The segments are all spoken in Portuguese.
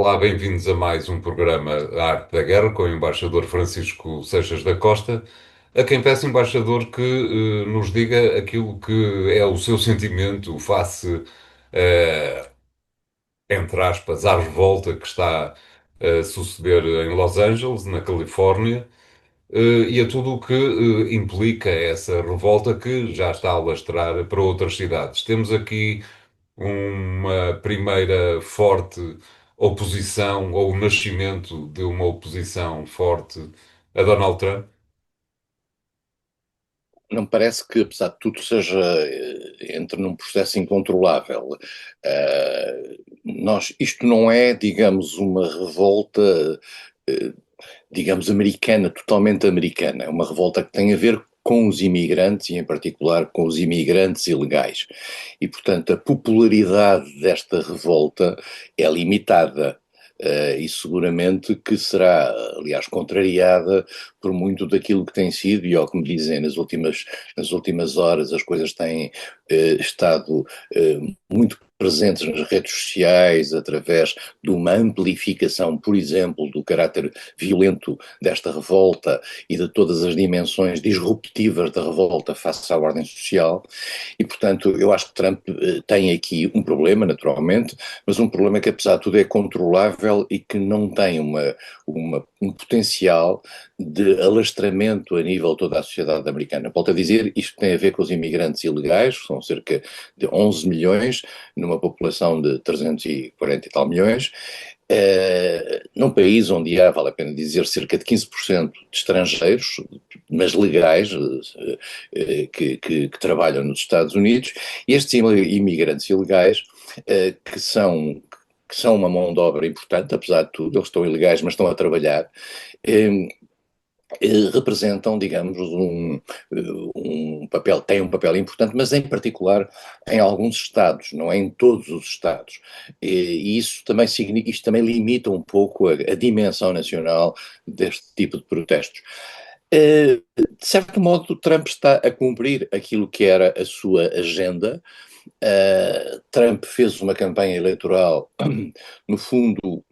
Olá, bem-vindos a mais um programa A Arte da Guerra com o embaixador Francisco Seixas da Costa, a quem peço, embaixador, que nos diga aquilo que é o seu sentimento face, eh, entre aspas, à revolta que está a suceder em Los Angeles, na Califórnia, e a tudo o que implica essa revolta que já está a alastrar para outras cidades. Temos aqui uma primeira forte oposição, ou o nascimento de uma oposição forte a Donald Trump? Não me parece que, apesar de tudo, seja entre num processo incontrolável. Isto não é, digamos, uma revolta, eh, digamos, americana, totalmente americana. É uma revolta que tem a ver com os imigrantes e, em particular, com os imigrantes ilegais. E, portanto, a popularidade desta revolta é limitada. E seguramente que será, aliás, contrariada por muito daquilo que tem sido, e ao que me dizem nas últimas horas, as coisas têm estado muito presentes nas redes sociais, através de uma amplificação, por exemplo, do caráter violento desta revolta e de todas as dimensões disruptivas da revolta face à ordem social. E, portanto, eu acho que Trump tem aqui um problema, naturalmente, mas um problema que, apesar de tudo, é controlável e que não tem um potencial de alastramento a nível de toda a sociedade americana. Volto a dizer, isto tem a ver com os imigrantes ilegais, que são cerca de 11 milhões, numa população de 340 e tal milhões, num país onde há, vale a pena dizer, cerca de 15% de estrangeiros, mas legais, que trabalham nos Estados Unidos, e estes imigrantes ilegais, que são uma mão de obra importante, apesar de tudo, eles estão ilegais, mas estão a trabalhar, eh, representam, digamos, têm um papel importante, mas em particular em alguns estados, não é em todos os estados. E isso também isto também limita um pouco a dimensão nacional deste tipo de protestos. De certo modo, Trump está a cumprir aquilo que era a sua agenda. Trump fez uma campanha eleitoral, no fundo,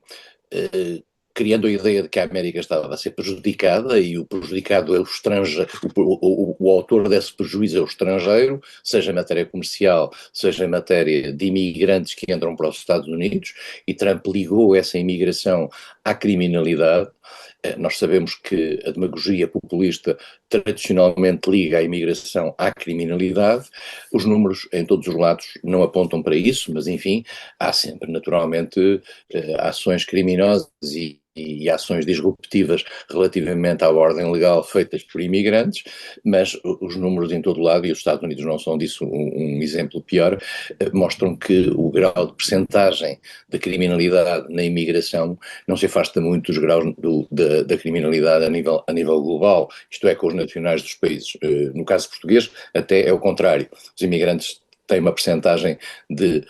eh, criando a ideia de que a América estava a ser prejudicada e o prejudicado é o estrangeiro, o autor desse prejuízo é o estrangeiro, seja em matéria comercial, seja em matéria de imigrantes que entram para os Estados Unidos, e Trump ligou essa imigração à criminalidade. Nós sabemos que a demagogia populista tradicionalmente liga a imigração à criminalidade. Os números em todos os lados não apontam para isso, mas enfim, há sempre naturalmente ações criminosas e ações disruptivas relativamente à ordem legal feitas por imigrantes, mas os números em todo lado, e os Estados Unidos não são disso um exemplo pior, mostram que o grau de percentagem da criminalidade na imigração não se afasta muito dos graus da criminalidade a nível global, isto é, com os nacionais dos países. No caso português, até é o contrário. Os imigrantes têm uma percentagem de,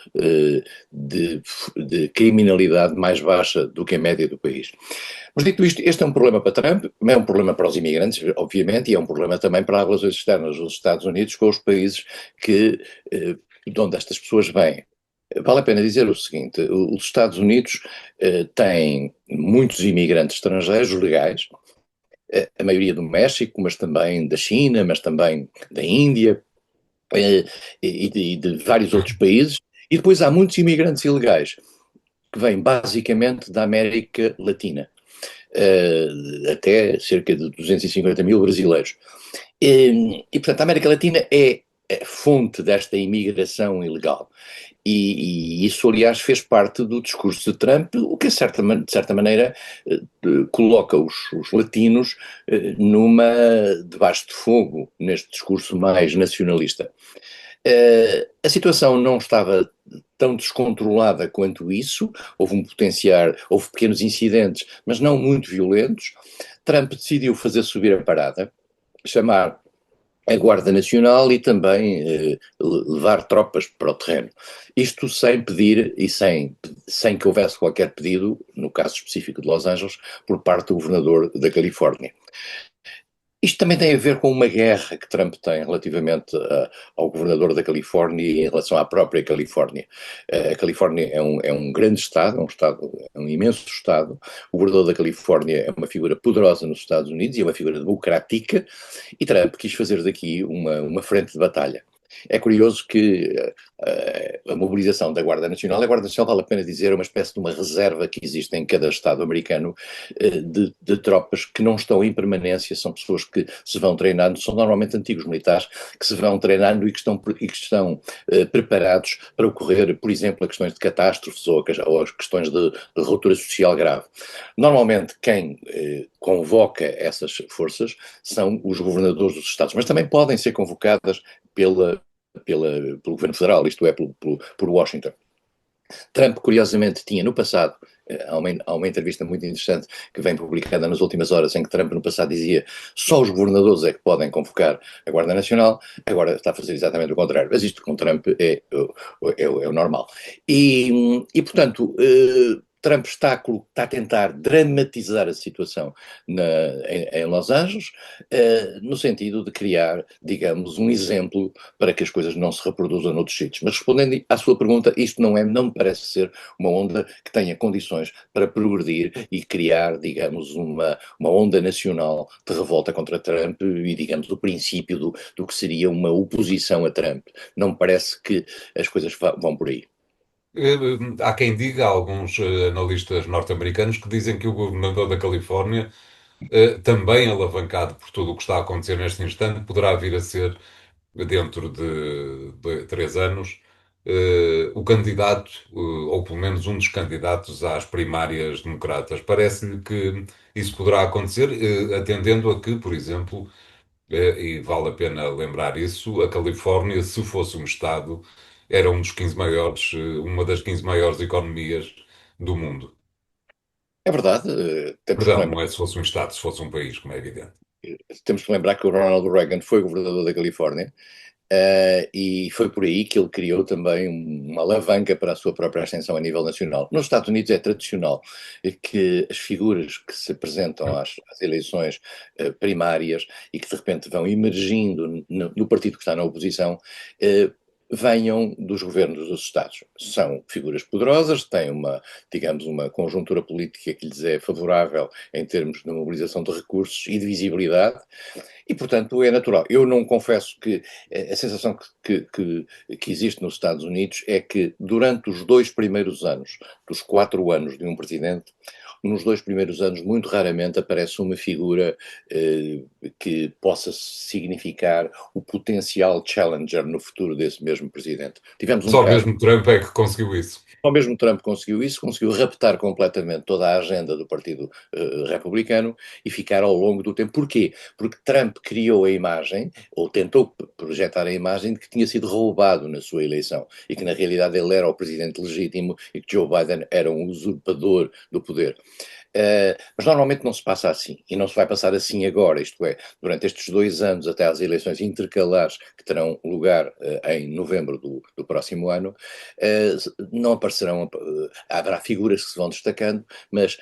de criminalidade mais baixa do que a média do país. Mas dito isto, este é um problema para Trump, é um problema para os imigrantes, obviamente, e é um problema também para as relações externas dos Estados Unidos com os países de onde estas pessoas vêm. Vale a pena dizer o seguinte: os Estados Unidos têm muitos imigrantes estrangeiros legais, a maioria do México, mas também da China, mas também da Índia, eh, e de vários outros países, e depois há muitos imigrantes ilegais, que vêm basicamente da América Latina, até cerca de 250 mil brasileiros. Portanto, a América Latina é a fonte desta imigração ilegal. E isso, aliás, fez parte do discurso de Trump, o que, de certa maneira, coloca os latinos debaixo de fogo neste discurso mais nacionalista. A situação não estava tão descontrolada quanto isso, houve um potencial, houve pequenos incidentes, mas não muito violentos. Trump decidiu fazer subir a parada, chamar a Guarda Nacional e também levar tropas para o terreno. Isto sem pedir e sem que houvesse qualquer pedido, no caso específico de Los Angeles, por parte do governador da Califórnia. Isto também tem a ver com uma guerra que Trump tem relativamente ao governador da Califórnia e em relação à própria Califórnia. A Califórnia é um grande estado, é um imenso estado. O governador da Califórnia é uma figura poderosa nos Estados Unidos e é uma figura democrática, e Trump quis fazer daqui uma frente de batalha. É curioso que a mobilização da Guarda Nacional, a Guarda Nacional, vale a pena dizer, é uma espécie de uma reserva que existe em cada Estado americano de tropas que não estão em permanência, são pessoas que se vão treinando, são normalmente antigos militares que se vão treinando e que estão preparados para ocorrer, por exemplo, a questões de catástrofes ou as questões de ruptura social grave. Normalmente quem convoca essas forças são os governadores dos Estados, mas também podem ser convocadas pelo governo federal, isto é, por Washington. Trump, curiosamente, tinha no passado, há uma entrevista muito interessante que vem publicada nas últimas horas, em que Trump no passado dizia só os governadores é que podem convocar a Guarda Nacional, agora está a fazer exatamente o contrário. Mas isto com Trump é o normal. Portanto, Trump está a tentar dramatizar a situação em Los Angeles, no sentido de criar, digamos, um exemplo para que as coisas não se reproduzam noutros sítios. Mas respondendo à sua pergunta, isto não me parece ser uma onda que tenha condições para progredir e criar, digamos, uma onda nacional de revolta contra Trump e, digamos, o princípio do que seria uma oposição a Trump. Não me parece que as coisas vão por aí. Há quem diga, alguns analistas norte-americanos, que dizem que o governador da Califórnia, também alavancado por tudo o que está a acontecer neste instante, poderá vir a ser, dentro de 3 anos, o candidato, ou pelo menos um dos candidatos às primárias democratas. Parece-lhe que isso poderá acontecer, atendendo a que, por exemplo, e vale a pena lembrar isso, a Califórnia, se fosse um Estado, era um dos 15 maiores, uma das 15 maiores economias do mundo. É verdade, Perdão, não é se fosse um Estado, se fosse um país, como é evidente. temos que lembrar que o Ronald Reagan foi governador da Califórnia. E foi por aí que ele criou também uma alavanca para a sua própria ascensão a nível nacional. Nos Estados Unidos é tradicional que as figuras que se apresentam às eleições primárias e que de repente vão emergindo no partido que está na oposição, eh, venham dos governos dos Estados. São figuras poderosas, têm digamos, uma conjuntura política que lhes é favorável em termos de mobilização de recursos e de visibilidade, e, portanto, é natural. Eu não confesso que a sensação que existe nos Estados Unidos é que durante os 2 primeiros anos, dos 4 anos de um presidente, nos 2 primeiros anos, muito raramente aparece uma figura que possa significar o potencial challenger no futuro desse mesmo presidente. Tivemos um Só caso. mesmo Trump é que conseguiu isso. Ao mesmo Trump conseguiu isso, conseguiu raptar completamente toda a agenda do Partido Republicano e ficar ao longo do tempo. Porquê? Porque Trump criou a imagem, ou tentou projetar a imagem, de que tinha sido roubado na sua eleição e que na realidade ele era o presidente legítimo e que Joe Biden era um usurpador do poder. Mas normalmente não se passa assim, e não se vai passar assim agora, isto é, durante estes 2 anos até às eleições intercalares que terão lugar em novembro do próximo ano, não aparecerão, haverá figuras que se vão destacando, mas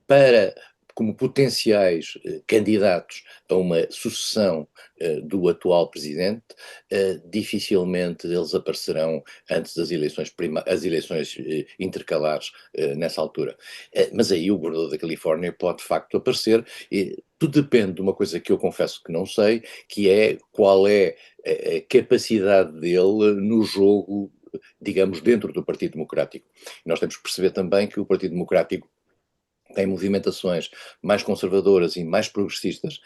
para como potenciais candidatos a uma sucessão do atual presidente, dificilmente eles aparecerão antes das eleições, as eleições intercalares nessa altura. Mas aí o governador da Califórnia pode de facto aparecer. Tudo depende de uma coisa que eu confesso que não sei, que é qual é a capacidade dele no jogo, digamos, dentro do Partido Democrático. Nós temos que perceber também que o Partido Democrático tem movimentações mais conservadoras e mais progressistas.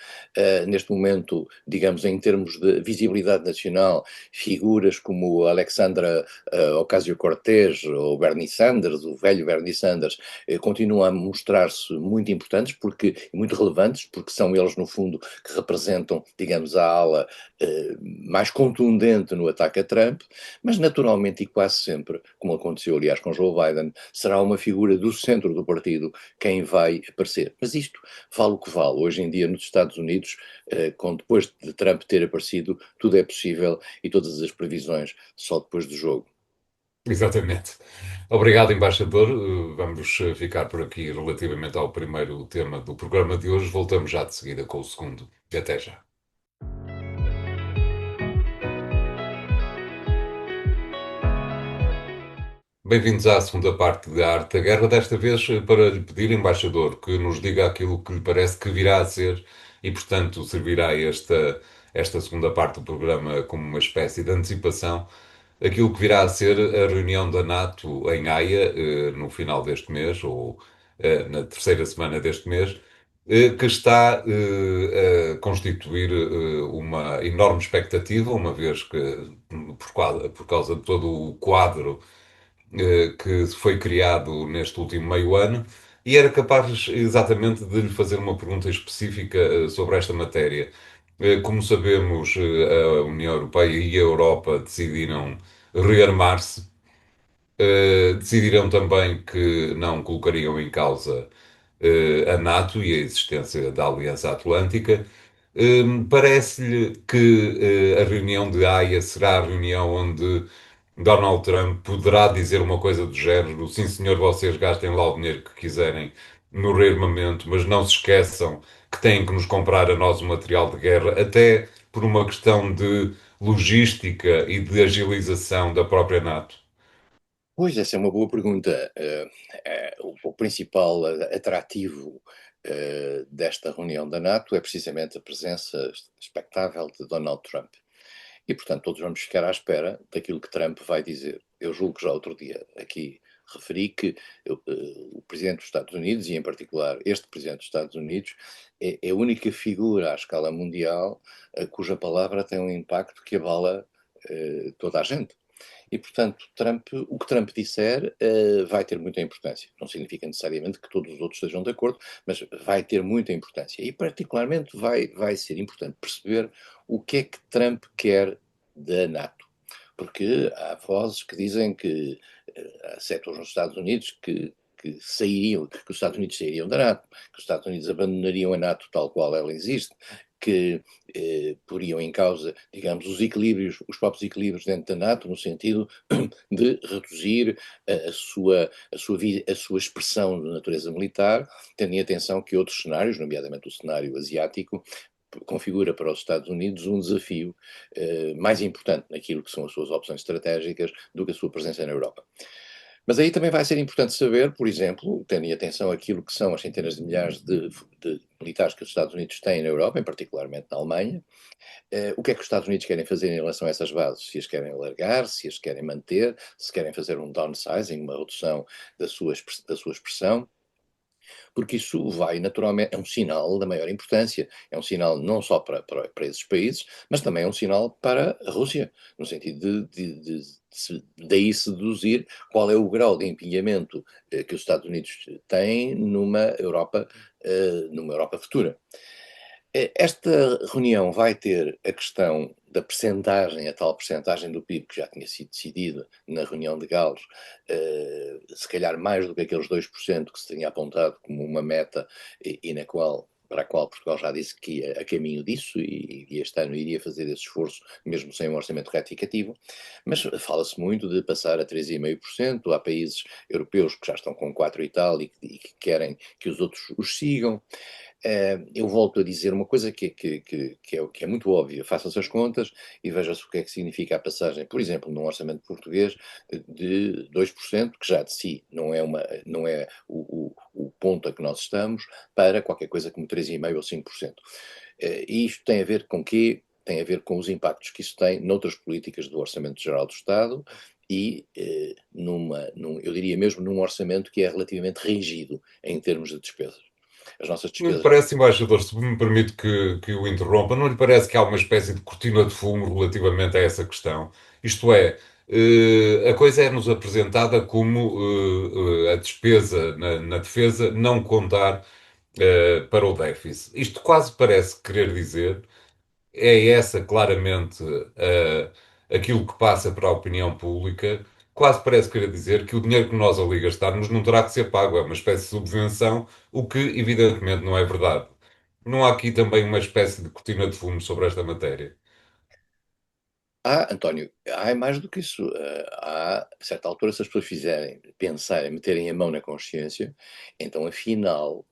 Neste momento, digamos, em termos de visibilidade nacional, figuras como Alexandra Ocasio-Cortez ou Bernie Sanders, o velho Bernie Sanders, continuam a mostrar-se muito importantes, muito relevantes, porque são eles, no fundo, que representam, digamos, a ala mais contundente no ataque a Trump, mas naturalmente e quase sempre, como aconteceu aliás com Joe Biden, será uma figura do centro do partido quem vai aparecer. Mas isto vale o que vale. Hoje em dia, nos Estados Unidos, depois de Trump ter aparecido, tudo é possível e todas as previsões só depois do jogo. Exatamente. Obrigado, embaixador. Vamos ficar por aqui relativamente ao primeiro tema do programa de hoje. Voltamos já de seguida com o segundo. Até já. Bem-vindos à segunda parte da Arte da Guerra, desta vez para lhe pedir, embaixador, que nos diga aquilo que lhe parece que virá a ser e, portanto, servirá esta segunda parte do programa como uma espécie de antecipação, aquilo que virá a ser a reunião da NATO em Haia, no final deste mês, ou na terceira semana deste mês, que está a constituir uma enorme expectativa, uma vez que, por causa de todo o quadro que foi criado neste último meio ano, e era capaz exatamente de lhe fazer uma pergunta específica sobre esta matéria. Como sabemos, a União Europeia e a Europa decidiram rearmar-se, decidiram também que não colocariam em causa a NATO e a existência da Aliança Atlântica. Parece-lhe que a reunião de Haia será a reunião onde Donald Trump poderá dizer uma coisa do género: sim, senhor, vocês gastem lá o dinheiro que quiserem no rearmamento, mas não se esqueçam que têm que nos comprar a nós o material de guerra, até por uma questão de logística e de agilização da própria NATO. Pois, essa é uma boa pergunta. O principal atrativo desta reunião da NATO é precisamente a presença expectável de Donald Trump. E, portanto, todos vamos ficar à espera daquilo que Trump vai dizer. Eu julgo que já outro dia aqui referi que o Presidente dos Estados Unidos, e em particular este Presidente dos Estados Unidos, é a única figura à escala mundial cuja palavra tem um impacto que abala toda a gente. E, portanto, o que Trump disser vai ter muita importância. Não significa necessariamente que todos os outros estejam de acordo, mas vai ter muita importância. E, particularmente, vai ser importante perceber o que é que Trump quer da NATO. Porque há vozes que dizem que há setores nos Estados Unidos que sairiam, que os Estados Unidos sairiam da NATO, que os Estados Unidos abandonariam a NATO tal qual ela existe, que poriam em causa, digamos, os equilíbrios, os próprios equilíbrios dentro da NATO, no sentido de reduzir a sua expressão de natureza militar, tendo em atenção que outros cenários, nomeadamente o cenário asiático, configura para os Estados Unidos um desafio mais importante naquilo que são as suas opções estratégicas do que a sua presença na Europa. Mas aí também vai ser importante saber, por exemplo, tendo em atenção aquilo que são as centenas de milhares de militares que os Estados Unidos têm na Europa, em particularmente na Alemanha, o que é que os Estados Unidos querem fazer em relação a essas bases? Se as querem alargar, se as querem manter, se querem fazer um downsizing, uma redução da sua expressão, porque isso vai naturalmente, é um sinal da maior importância, é um sinal não só para esses países, mas também é um sinal para a Rússia, no sentido daí se deduzir qual é o grau de empenhamento que os Estados Unidos têm numa Europa futura. Esta reunião vai ter a questão da percentagem, a tal percentagem do PIB que já tinha sido decidida na reunião de Gales, se calhar mais do que aqueles 2% que se tinha apontado como uma meta e para a qual Portugal já disse que ia a caminho disso e este ano iria fazer esse esforço, mesmo sem um orçamento retificativo, mas fala-se muito de passar a 3,5%, há países europeus que já estão com 4 e tal e que querem que os outros os sigam. Eu volto a dizer uma coisa que é muito óbvia. Façam-se as contas e veja-se o que é que significa a passagem, por exemplo, num orçamento português de 2%, que já de si não é o ponto a que nós estamos, para qualquer coisa como 3,5% ou 5%. E isto tem a ver com quê? Tem a ver com os impactos que isso tem noutras políticas do Orçamento Geral do Estado e, eu diria mesmo, num orçamento que é relativamente rígido em termos de despesas. As nossas Não lhe despesas. parece, embaixador, se me permite que o interrompa, não lhe parece que há uma espécie de cortina de fumo relativamente a essa questão? Isto é, a coisa é-nos apresentada como a despesa na defesa não contar para o déficit. Isto quase parece querer dizer é essa claramente aquilo que passa para a opinião pública. Quase parece querer dizer que o dinheiro que nós ali gastarmos não terá que ser pago, é uma espécie de subvenção, o que evidentemente não é verdade. Não há aqui também uma espécie de cortina de fumo sobre esta matéria? António, há mais do que isso. Há, a certa altura, se as pessoas fizerem, pensarem, meterem a mão na consciência, então, afinal,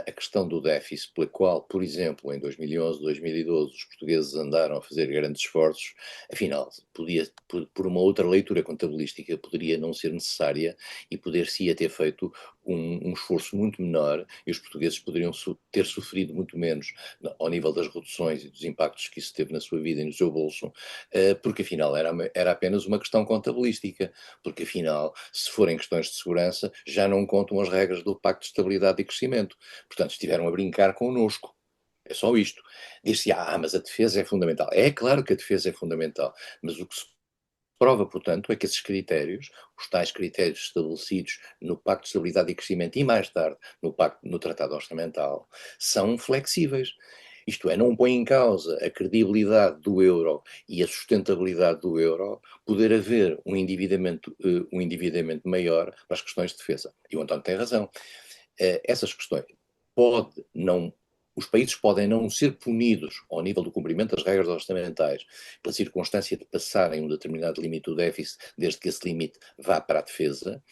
a questão do déficit, pela qual, por exemplo, em 2011, 2012, os portugueses andaram a fazer grandes esforços, afinal, podia, por uma outra leitura contabilística, poderia não ser necessária e poder-se-ia ter feito um esforço muito menor e os portugueses poderiam ter sofrido muito menos ao nível das reduções e dos impactos que isso teve na sua vida e no seu bolso, porque afinal era apenas uma questão contabilística, porque afinal, se forem questões de segurança, já não contam as regras do Pacto de Estabilidade e Crescimento. Portanto, estiveram a brincar connosco. É só isto. Diz-se, mas a defesa é fundamental. É claro que a defesa é fundamental, mas o que se prova, portanto, é que esses critérios, os tais critérios estabelecidos no Pacto de Estabilidade e Crescimento e mais tarde no Tratado Orçamental, são flexíveis. Isto é, não põe em causa a credibilidade do euro e a sustentabilidade do euro poder haver um endividamento maior para as questões de defesa. E o António tem razão. Essas questões pode não, os países podem não ser punidos ao nível do cumprimento das regras orçamentais pela circunstância de passarem um determinado limite do déficit, desde que esse limite vá para a defesa,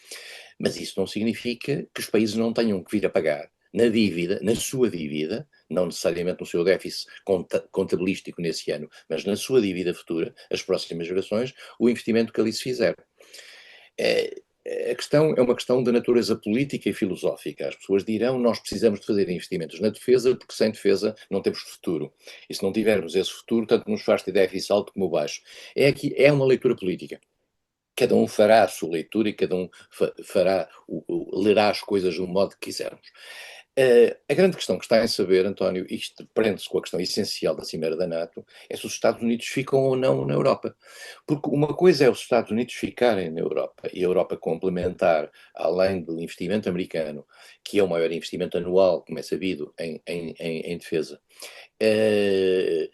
mas isso não significa que os países não tenham que vir a pagar na dívida, na sua dívida, não necessariamente no seu déficit contabilístico nesse ano, mas na sua dívida futura, as próximas gerações, o investimento que ali se fizer. É, a questão é uma questão de natureza política e filosófica. As pessoas dirão nós precisamos de fazer investimentos na defesa porque sem defesa não temos futuro. E se não tivermos esse futuro, tanto nos faz ter déficit alto como baixo. É uma leitura política. Cada um fará a sua leitura e cada um lerá as coisas do modo que quisermos. A grande questão que está em saber, António, isto prende-se com a questão essencial da Cimeira da NATO, é se os Estados Unidos ficam ou não na Europa. Porque uma coisa é os Estados Unidos ficarem na Europa e a Europa complementar, além do investimento americano, que é o maior investimento anual, como é sabido, em defesa, uh,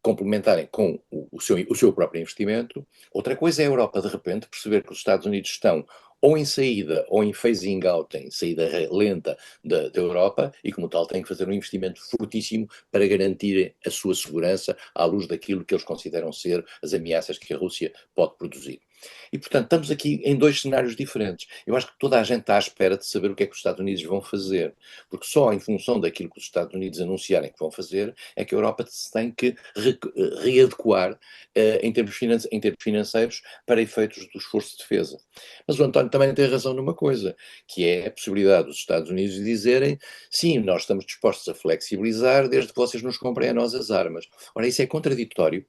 complementarem com o seu próprio investimento. Outra coisa é a Europa, de repente, perceber que os Estados Unidos estão ou em saída ou em phasing out, em saída lenta da Europa, e como tal têm que fazer um investimento fortíssimo para garantir a sua segurança à luz daquilo que eles consideram ser as ameaças que a Rússia pode produzir. E, portanto, estamos aqui em dois cenários diferentes. Eu acho que toda a gente está à espera de saber o que é que os Estados Unidos vão fazer, porque só em função daquilo que os Estados Unidos anunciarem que vão fazer é que a Europa se tem que readequar em termos financeiros para efeitos do esforço de defesa. Mas o António também tem razão numa coisa, que é a possibilidade dos Estados Unidos dizerem sim, nós estamos dispostos a flexibilizar desde que vocês nos comprem a nós as armas. Ora, isso é contraditório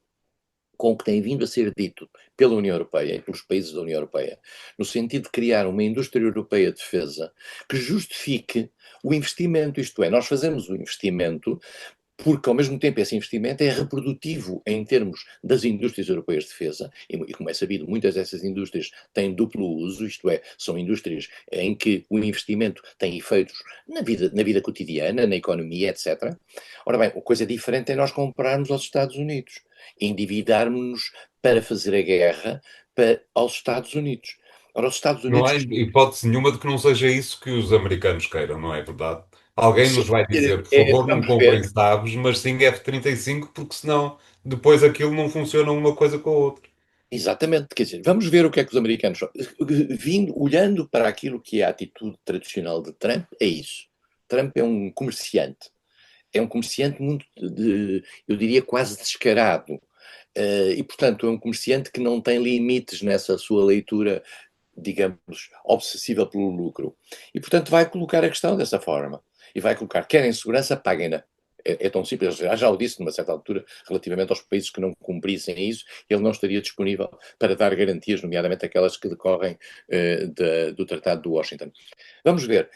com o que tem vindo a ser dito pela União Europeia e pelos países da União Europeia, no sentido de criar uma indústria europeia de defesa que justifique o investimento, isto é, nós fazemos o investimento porque, ao mesmo tempo, esse investimento é reprodutivo em termos das indústrias europeias de defesa, e como é sabido, muitas dessas indústrias têm duplo uso, isto é, são indústrias em que o investimento tem efeitos na vida cotidiana, na economia, etc. Ora bem, a coisa diferente é nós comprarmos aos Estados Unidos, endividarmos-nos para fazer a guerra aos Estados Unidos. Ora, os Estados Não há Unidos. hipótese nenhuma de que não seja isso que os americanos queiram, não é verdade? Alguém Sim, nos vai dizer, por favor, não vamos ver. comprem Sabres, mas sim F-35, porque senão depois aquilo não funciona uma coisa com a outra. Exatamente, quer dizer, vamos ver o que é que os americanos. Olhando para aquilo que é a atitude tradicional de Trump, é isso. Trump é um comerciante. É um comerciante muito, eu diria, quase descarado. E, portanto, é um comerciante que não tem limites nessa sua leitura, digamos, obsessiva pelo lucro. E, portanto, vai colocar a questão dessa forma. E vai colocar, querem segurança, paguem-na. É tão simples. Já o disse numa certa altura, relativamente aos países que não cumprissem isso, ele não estaria disponível para dar garantias, nomeadamente aquelas que decorrem do Tratado de Washington. Vamos ver.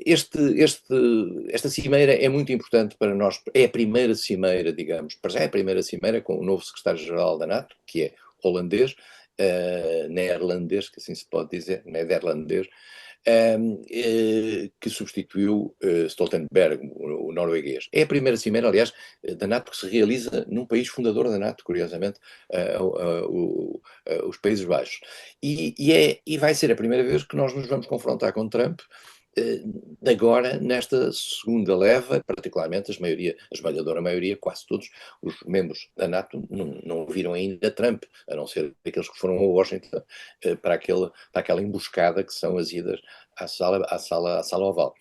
Esta cimeira é muito importante para nós. É a primeira cimeira, digamos, para já é a primeira cimeira com o novo secretário-geral da NATO, que é holandês, neerlandês, que assim se pode dizer, nederlandês, que substituiu Stoltenberg, o norueguês. É a primeira cimeira, aliás, da NATO que se realiza num país fundador da NATO, curiosamente, os Países Baixos. E vai ser a primeira vez que nós nos vamos confrontar com Trump, agora, nesta segunda leva, particularmente a esmagadora maioria, quase todos os membros da NATO não viram ainda Trump, a não ser aqueles que foram a Washington para aquela emboscada que são as idas à sala oval.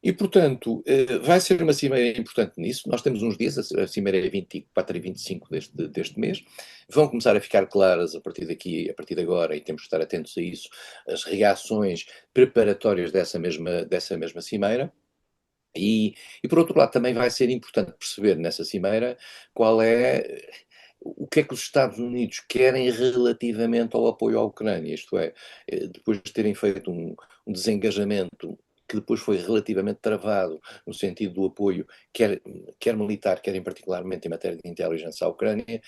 E, portanto, vai ser uma cimeira importante nisso. Nós temos uns dias, a cimeira é 24 e 25 deste mês. Vão começar a ficar claras a partir daqui, a partir de agora, e temos que estar atentos a isso, as reações preparatórias dessa mesma cimeira. E por outro lado, também vai ser importante perceber nessa cimeira o que é que os Estados Unidos querem relativamente ao apoio à Ucrânia, isto é, depois de terem feito um desengajamento que depois foi relativamente travado no sentido do apoio, quer militar, quer particularmente em matéria de inteligência à Ucrânia,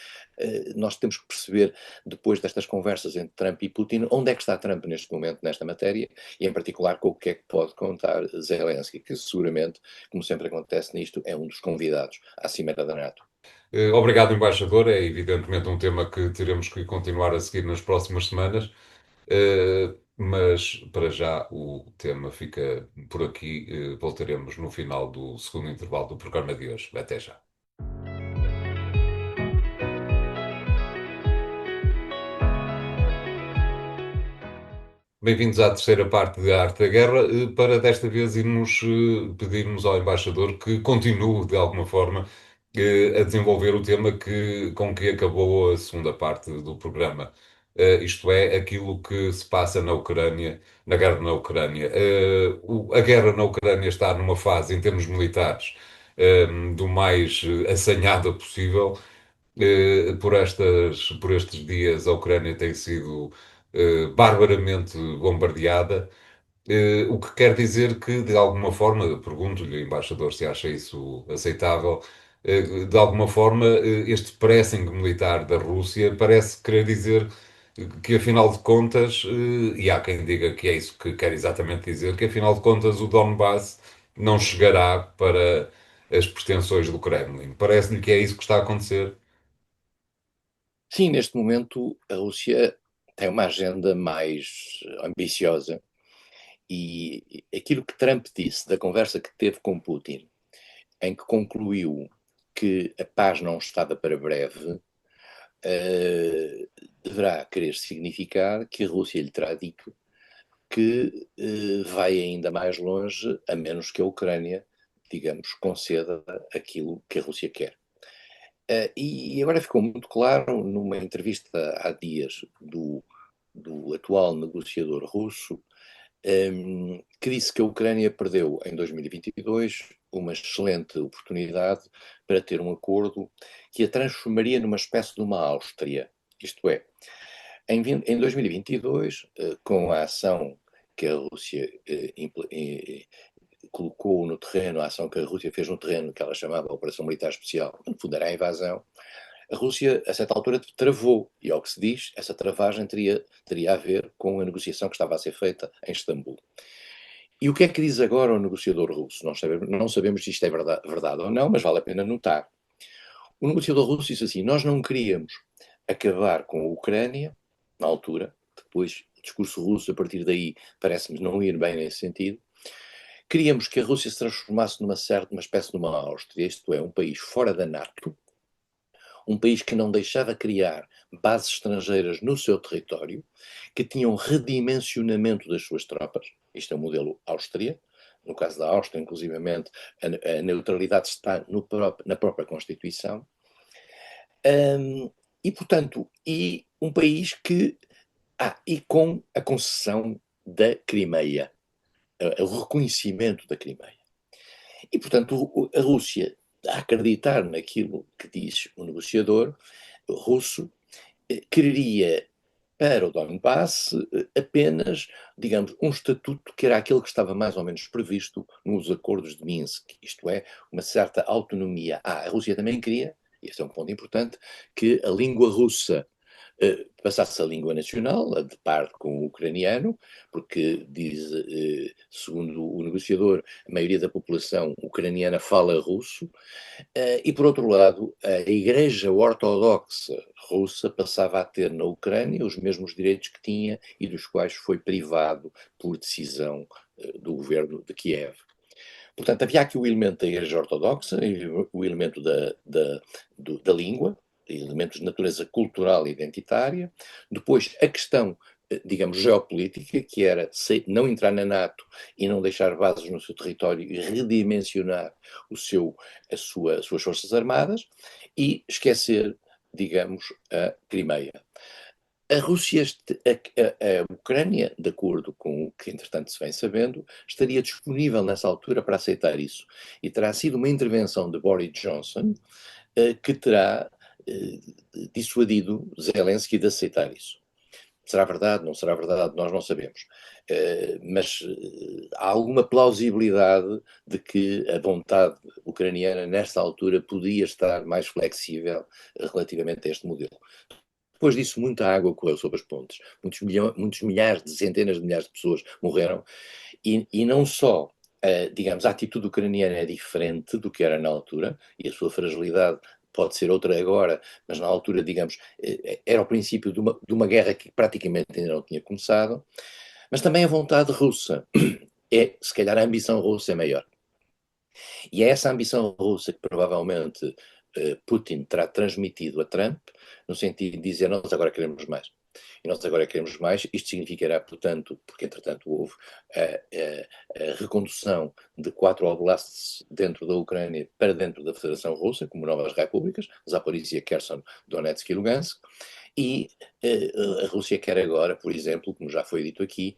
nós temos que perceber, depois destas conversas entre Trump e Putin, onde é que está Trump neste momento nesta matéria, e em particular com o que é que pode contar Zelensky, que seguramente, como sempre acontece nisto, é um dos convidados à Cimeira da NATO. Obrigado, embaixador. É evidentemente um tema que teremos que continuar a seguir nas próximas semanas, mas para já o tema fica por aqui. Voltaremos no final do segundo intervalo do programa de hoje. Até já. Bem-vindos à terceira parte da Arte da Guerra, para desta vez irmos pedirmos ao embaixador que continue, de alguma forma, a desenvolver o tema com que acabou a segunda parte do programa. Isto é, aquilo que se passa na Ucrânia, na guerra na Ucrânia. A guerra na Ucrânia está numa fase, em termos militares, do mais assanhada possível. Por estes dias, a Ucrânia tem sido barbaramente bombardeada, o que quer dizer que, de alguma forma, pergunto-lhe, embaixador, se acha isso aceitável, de alguma forma, este pressing militar da Rússia parece querer dizer que, afinal de contas, e há quem diga que é isso que quer exatamente dizer, que, afinal de contas, o Donbass não chegará para as pretensões do Kremlin. Parece-lhe que é isso que está a acontecer? Sim, neste momento a Rússia tem uma agenda mais ambiciosa e aquilo que Trump disse da conversa que teve com Putin, em que concluiu que a paz não estava para breve, deverá querer significar que a Rússia lhe terá dito que vai ainda mais longe, a menos que a Ucrânia, digamos, conceda aquilo que a Rússia quer. E agora ficou muito claro numa entrevista há dias do atual negociador russo, que disse que a Ucrânia perdeu em 2022 uma excelente oportunidade para ter um acordo que a transformaria numa espécie de uma Áustria. Isto é, em 2022, com a ação que a Rússia colocou no terreno, a ação que a Rússia fez no terreno, que ela chamava Operação Militar Especial, no fundo era a invasão, a Rússia, a certa altura, travou, e ao que se diz, essa travagem teria a ver com a negociação que estava a ser feita em Istambul. E o que é que diz agora o negociador russo? Não sabemos se isto é verdade ou não, mas vale a pena notar. O negociador russo disse assim: nós não queríamos acabar com a Ucrânia, na altura, depois o discurso russo, a partir daí, parece-me não ir bem nesse sentido. Queríamos que a Rússia se transformasse uma espécie de uma Áustria, isto é, um país fora da NATO, um país que não deixava criar bases estrangeiras no seu território, que tinha um redimensionamento das suas tropas, isto é o modelo Áustria, no caso da Áustria, inclusivamente, a neutralidade está na própria Constituição, e, portanto, um país que... e com a concessão da Crimeia, o reconhecimento da Crimeia. E, portanto, a Rússia, a acreditar naquilo que diz o negociador russo, quereria para o Donbass apenas, digamos, um estatuto que era aquele que estava mais ou menos previsto nos acordos de Minsk, isto é, uma certa autonomia. A Rússia também queria, e este é um ponto importante, que a língua russa passasse a língua nacional, a de par com o ucraniano, porque diz, segundo o negociador, a maioria da população ucraniana fala russo, e por outro lado, a Igreja Ortodoxa russa passava a ter na Ucrânia os mesmos direitos que tinha e dos quais foi privado por decisão do governo de Kiev. Portanto, havia aqui o elemento da Igreja Ortodoxa, o elemento da língua, elementos de natureza cultural e identitária. Depois, a questão, digamos, geopolítica, que era não entrar na NATO e não deixar bases no seu território e redimensionar as suas forças armadas, e esquecer, digamos, a Crimeia. A Rússia, a Ucrânia, de acordo com o que entretanto se vem sabendo, estaria disponível nessa altura para aceitar isso. E terá sido uma intervenção de Boris Johnson que terá dissuadido Zelensky de aceitar isso. Será verdade? Não será verdade? Nós não sabemos. Mas há alguma plausibilidade de que a vontade ucraniana, nesta altura, podia estar mais flexível relativamente a este modelo. Depois disso, muita água correu sobre as pontes. Muitos milhares, centenas de milhares de pessoas morreram. E não só, digamos, a atitude ucraniana é diferente do que era na altura, e a sua fragilidade pode ser outra agora, mas na altura, digamos, era o princípio de uma guerra que praticamente ainda não tinha começado, mas também a vontade russa. Se calhar a ambição russa é maior. E é essa ambição russa que provavelmente Putin terá transmitido a Trump, no sentido de dizer nós agora queremos mais. E nós agora queremos mais. Isto significará, portanto, porque entretanto houve a recondução de 4 oblasts dentro da Ucrânia para dentro da Federação Russa, como novas repúblicas, Zaporizhia, Kherson, Donetsk e Lugansk, e a Rússia quer agora, por exemplo, como já foi dito aqui,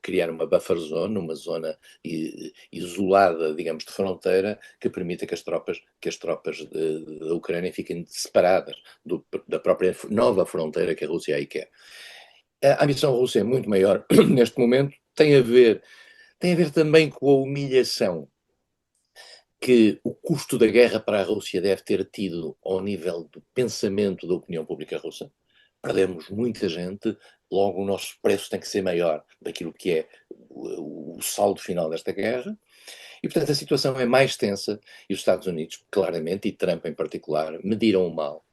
criar uma buffer zone, uma zona isolada, digamos, de fronteira, que permita que as tropas da Ucrânia fiquem separadas da própria nova fronteira que a Rússia aí quer. A ambição russa é muito maior neste momento, tem a ver também com a humilhação que o custo da guerra para a Rússia deve ter tido ao nível do pensamento da opinião pública russa. Perdemos muita gente, logo o nosso preço tem que ser maior daquilo que é o saldo final desta guerra. E, portanto, a situação é mais tensa e os Estados Unidos, claramente, e Trump em particular, mediram mal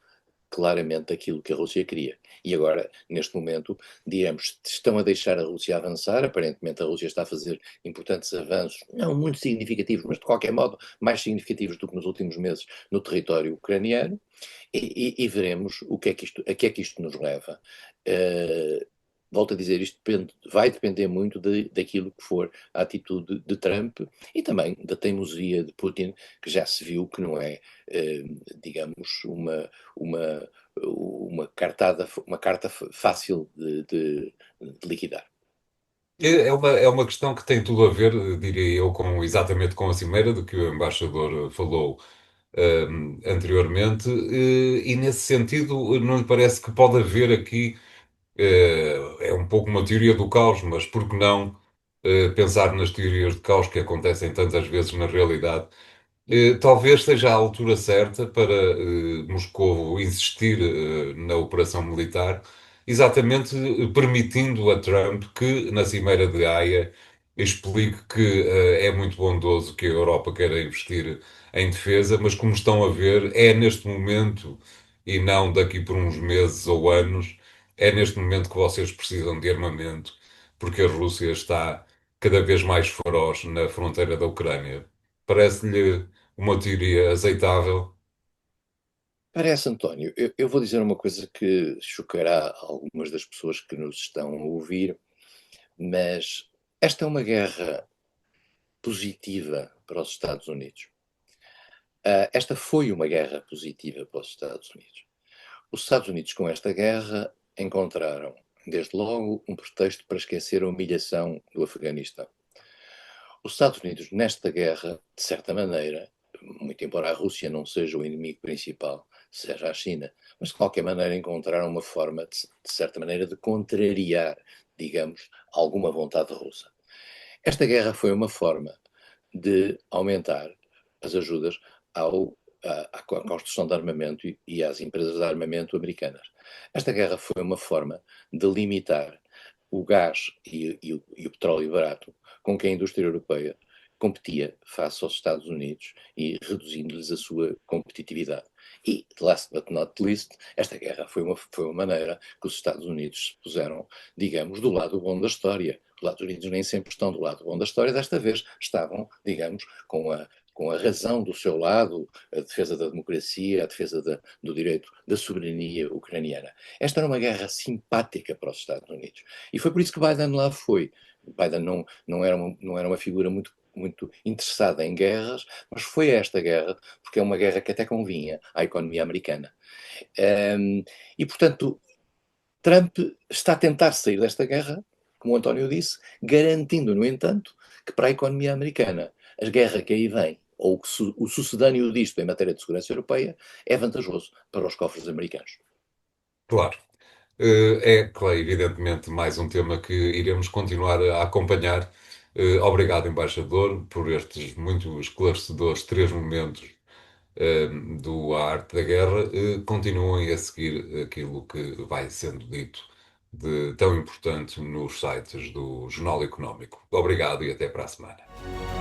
claramente aquilo que a Rússia queria. E agora, neste momento, digamos, estão a deixar a Rússia avançar. Aparentemente, a Rússia está a fazer importantes avanços, não muito significativos, mas de qualquer modo mais significativos do que nos últimos meses no território ucraniano. E veremos a que é que isto nos leva. Volto a dizer, isto vai depender muito daquilo que for a atitude de Trump e também da teimosia de Putin, que já se viu que não é, digamos, uma carta fácil de liquidar. É uma questão que tem tudo a ver, diria eu, exatamente com a cimeira de que o embaixador falou anteriormente, e nesse sentido, não lhe parece que pode haver aqui, é um pouco uma teoria do caos, mas por que não pensar nas teorias de caos que acontecem tantas vezes na realidade? Talvez seja a altura certa para Moscovo insistir na operação militar, exatamente permitindo a Trump que, na Cimeira de Haia, explique que é muito bondoso que a Europa queira investir em defesa, mas como estão a ver, é neste momento e não daqui por uns meses ou anos, é neste momento que vocês precisam de armamento, porque a Rússia está cada vez mais feroz na fronteira da Ucrânia. Parece-lhe uma teoria aceitável? Parece, António, eu vou dizer uma coisa que chocará algumas das pessoas que nos estão a ouvir, mas esta é uma guerra positiva para os Estados Unidos. Esta foi uma guerra positiva para os Estados Unidos. Os Estados Unidos, com esta guerra, encontraram, desde logo, um pretexto para esquecer a humilhação do Afeganistão. Os Estados Unidos, nesta guerra, de certa maneira, muito embora a Rússia não seja o inimigo principal, seja a China, mas de qualquer maneira encontraram uma forma, de certa maneira, de contrariar, digamos, alguma vontade russa. Esta guerra foi uma forma de aumentar as ajudas ao à construção de armamento e às empresas de armamento americanas. Esta guerra foi uma forma de limitar o gás e o petróleo barato com que a indústria europeia competia face aos Estados Unidos e reduzindo-lhes a sua competitividade. E, last but not least, esta guerra foi uma maneira que os Estados Unidos se puseram, digamos, do lado bom da história. Os Estados Unidos nem sempre estão do lado bom da história, desta vez estavam, digamos, com a razão do seu lado, a defesa da democracia, a defesa do direito da soberania ucraniana. Esta era uma guerra simpática para os Estados Unidos. E foi por isso que Biden lá foi. Biden não era uma figura muito interessada em guerras, mas foi esta guerra, porque é uma guerra que até convinha à economia americana. E, portanto, Trump está a tentar sair desta guerra, como o António disse, garantindo, no entanto, que para a economia americana a guerra que aí vem, ou o sucedâneo disto em matéria de segurança europeia, é vantajoso para os cofres americanos. Claro. É, claro, evidentemente, mais um tema que iremos continuar a acompanhar. Obrigado, embaixador, por estes muito esclarecedores 3 momentos do A Arte da Guerra. Continuem a seguir aquilo que vai sendo dito de tão importante nos sites do Jornal Económico. Obrigado e até para a semana.